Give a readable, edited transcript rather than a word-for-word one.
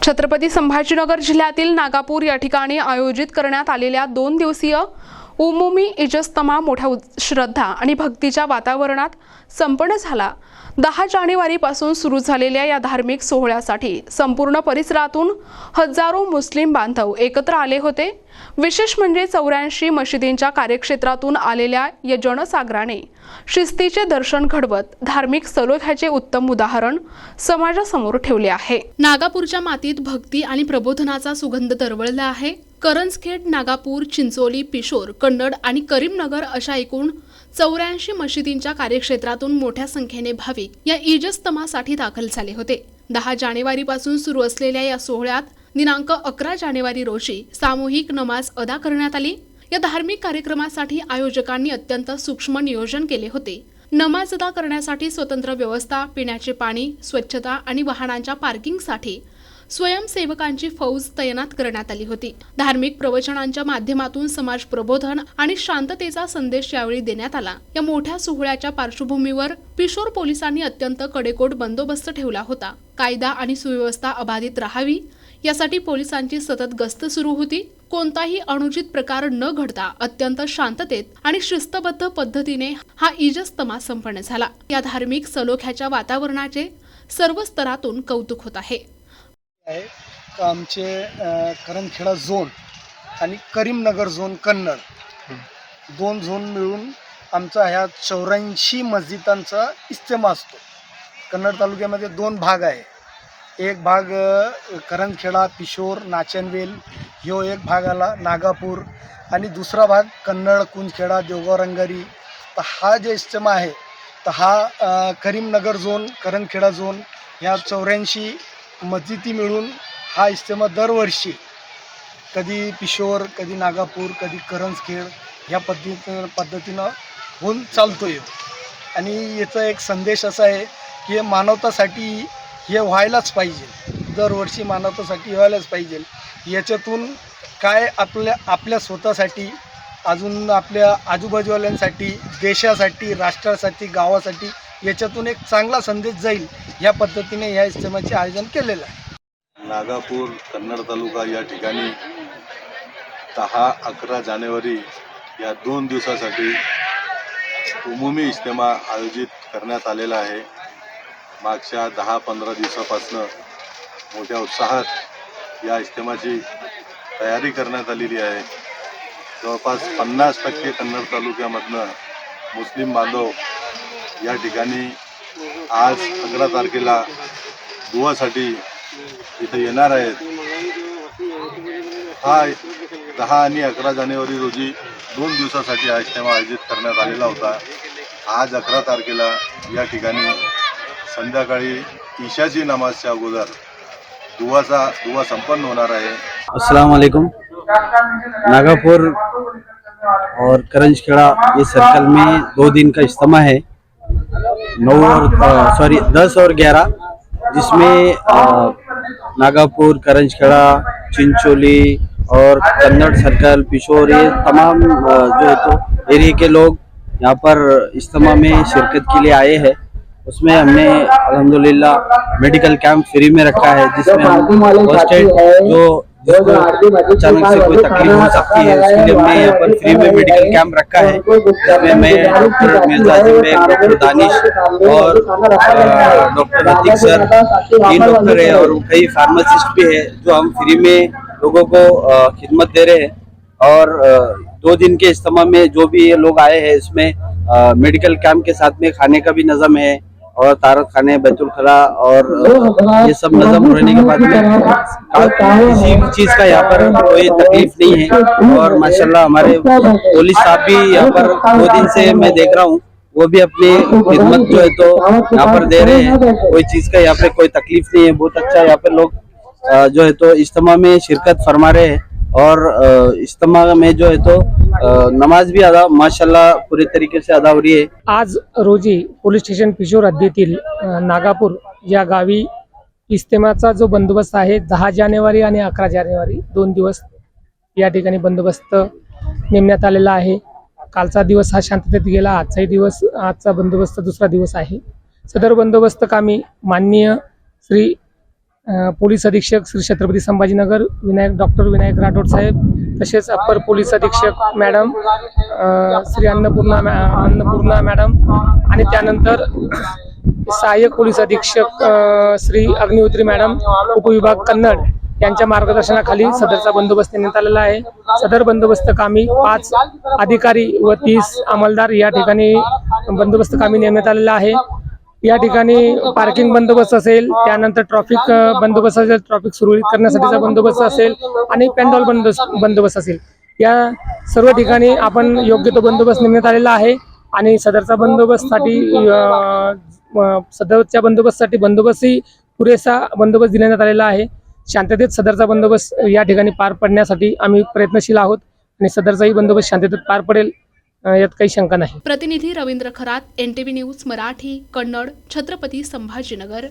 छत्रपती संभाजीनगर जिल्ह्यातील नागापूर या ठिकाणी आयोजित करण्यात आलेल्या 2 दिवसीय उमुमी इजतमा मोठ्या श्रद्धा आणि भक्तीच्या वातावरणात संपन्न झाला। 10 जानेवारीपासून सुरू झालेल्या या धार्मिक सोहळ्यासाठी संपूर्ण परिसरातून हजारो मुस्लिम बांधव एकत्र आले होते। विशेष म्हणजे 84 मशिदींच्या कार्यक्षेत्रातून आलेल्या या जनसागराने शिस्तीचे दर्शन घडवत धार्मिक सलोख्याचे उत्तम उदाहरण समाजासमोर ठेवले आहे। नागापूरच्या मातीत भक्ती आणि प्रबोधनाचा सुगंध दरवळला आहे। करंजखेड, नागापूर, चिंचोली, पिशोर, कन्नड आणि करीमनगर अशा एकूण 84 मशिदींच्या कार्यक्षेत्रातून मोठ्या संख्येने भाविक या इजतमासाठी दाखल झाले होते। 10 जानेवारीपासून सुरू असलेल्या या सोहळ्यात दिनांक 11 जानेवारी रोजी सामूहिक नमाज अदा करण्यात आली। या धार्मिक कार्यक्रमासाठी आयोजकांनी अत्यंत सूक्ष्म नियोजन केले होते। नमाज अदा करण्यासाठी स्वतंत्र व्यवस्था, पिण्याचे पाणी, स्वच्छता आणि वाहनांच्या पार्किंगसाठी स्वयंसेवकांची फौज तैनात करण्यात आली होती। धार्मिक प्रवचनांच्या माध्यमातून समाज प्रबोधन आणि शांततेचा संदेश यावेळी देण्यात आला। या मोठ्या सोहळ्याच्या पार्श्वभूमीवर पिशोर पोलिसांनी अत्यंत कडेकोट बंदोबस्त ठेवला होता। कायदा आणि सुव्यवस्था अबाधित राहावी यासाठी पोलिसांची सतत गस्त सुरू होती। कोणताही अनुचित प्रकार न घडता अत्यंत शांततेत आणि शिस्तबद्ध पद्धतीने हा इजतमा संपन्न झाला। या धार्मिक सलोख्याच्या वातावरणाचे सर्व स्तरातून कौतुक होत आहे। आमचे करंजखेडा झोन आणि करीमनगर झोन कन्नड 2 झोन मिळून आमचा ह्या 84 मस्जिदांचा इज्तिमा असतो। कन्नड तालुक्यामध्ये 2 भाग आहे। एक भाग करंजखेडा, पिशोर, नाचनवेल ह्यो एक भाग आला नागापूर आणि दुसरा भाग कन्नड, कुंजखेडा, देवगाव, रंगारी। तर हा जे इज्तिमा आहे तर हा करीमनगर झोन, करंजखेडा झोन ह्या 84 मस्जिदी मिळून हा इज्तिमा दरवर्षी कधी पिशोर, कधी नागापूर, कधी करंजखेड ह्या पद्धतीनं होऊन चालतोय। आणि याचा एक संदेश असा आहे की हे मानवतासाठी हे व्हायलाच पाहिजे, दरवर्षी मानवतासाठी व्हायलाच पाहिजे। याच्यातून काय आपल्या स्वतःसाठी, अजून आपल्या आजूबाजूवाल्यांसाठी, देशासाठी, राष्ट्रासाठी, गावासाठी याच्यातून एक चांगला संदेश जाईल या पद्धतीने या इज्तिमाचे आयोजन केलेलं आहे। नागापूर कन्नड तालुका या ठिकाणी 10-11 जानेवारी या 2 दिवसासाठी उमुमी इज्तिमा आयोजित करण्यात आलेला आहे। मागच्या 10-15 दिवसापासून मोठ्या उत्साहात या इज्तिमाची तयारी करण्यात आलेली आहे। जवळपास 50% कन्नड तालुक्यामधनं मुस्लिम बांधव या ठिकाणी आज 11 तारखेला दुआसाठी इथे येणार आहेत। हा 10 आणि 11 जानेवारी रोजी 2 दिवसासाठी हा इज्तिमा आयोजित करण्यात आलेला होता। आज 11 तारखेला या ठिकाणी संध्याकाळी ईशाची नमाजच्या अगोदर दुआ संपन्न होणार आहे। अस्सलाम वालेकुम। नागापुर और करंजखेड़ा ये सर्कल में 2 दिन का इज्तिमा है, 10 और 11, जिसमें नागापुर, करंजखेड़ा, चिंचोली और कन्नड़ सर्कल, पिशोर, ये तमाम जो है तो एरिया के लोग यहाँ पर इज्तिमा में शिरकत के लिए आए हैं। उसमें हमने अल्हम्दुलिल्लाह मेडिकल कैंप फ्री में रखा है, जिसमें हम फर्स्ट एड जो अचानक से कोई तकलीफ हो सकती है उसके लिए हमने यहाँ पर फ्री में मेडिकल कैंप रखा है। जिसमें मैं डॉक्टर मिर्जा आजिम बेग, डॉक्टर दानिश और डॉक्टर अतीक सर, 3 डॉक्टर है और कई फार्मासिस्ट भी है जो हम फ्री में लोगों को खिदमत दे रहे हैं। और 2 दिन के इज्तिमा में जो भी ये लोग आए हैं इसमें मेडिकल कैंप के साथ में खाने का भी नज़म है और तारक खाने, बैतुल खला और ये सब नज़म रहने के बाद में किसी भी चीज़ का यहाँ पर कोई तकलीफ नहीं है। और माशाल्लाह हमारे पुलिस साहब भी यहाँ पर 2 दिन से मैं देख रहा हूँ, वो भी अपनी खिदमत जो है तो यहाँ पर दे रहे हैं। कोई चीज़ का यहाँ पे कोई तकलीफ नहीं है। बहुत अच्छा यहाँ पे लोग जो है तो इज्तिमा में शिरकत फरमा रहे हैं और इज्तिमा में जो है तो नमाज भी अदा माशाल्लाह पूरी तरीके से अदा हो रही है। आज रोजी पोलीस स्टेशन पिशोर हद्दीतील नागापूर या गावी इज्तिमाचा जो बंदोबस्त आहे 10 जानेवारी आणि 11 जानेवारी 2 दिवस या ठिकाणी बंदोबस्त नेमण्यात आलेला आहे। कालचा दिवस हा शांततेत गेला, आजचा बंदोबस्त दुसरा दिवस आहे। सदर बंदोबस्त कामी माननीय श्री पोलीस अधीक्षक श्री छत्रपती संभाजीनगर डॉक्टर विनायक राठोड साहेब, तसेच अप्पर पोलीस अधीक्षक मॅडम श्री अन्नपूर्णा मॅडम आणि त्यानंतर सहाय्यक पोलीस अधीक्षक श्री अग्निहोत्री मॅडम, उपविभाग कन्नड यांच्या मार्गदर्शनाखाली सदरचा बंदोबस्त नेमण्यात आलेला आहे. सदर बंदोबस्त कामी 5 अधिकारी व 30 अंमलदार या ठिकाणी बंदोबस्त कामी नेमण्यात आलेला आहे. या ठिकाणी पार्किंग बंदोबस्त असेल, त्यानंतर ट्रॅफिक बंदोबस्त असेल, ट्रॅफिक सुरळीत करण्यासाठीचा बंदोबस्त असेल आणि पेंडॉल बंदोबस्त असेल. या सर्व ठिकाणी आपण योग्य तो बंदोबस्त नेमण्यात आलेला आहे आणि सदरच्या बंदोबस्तही पुरेसा बंदोबस्त देण्यात आलेला आहे. शांततेत सदरचा बंदोबस्त या ठिकाणी पार पडण्यासाठी आम्ही प्रयत्नशील आहोत आणि सदरचाही बंदोबस्त शांततेत पार पडेल यात काही शंका नाही. प्रतिनिधी रवींद्र खरात, NTV न्यूज मराठी, कन्नड, छत्रपती संभाजीनगर.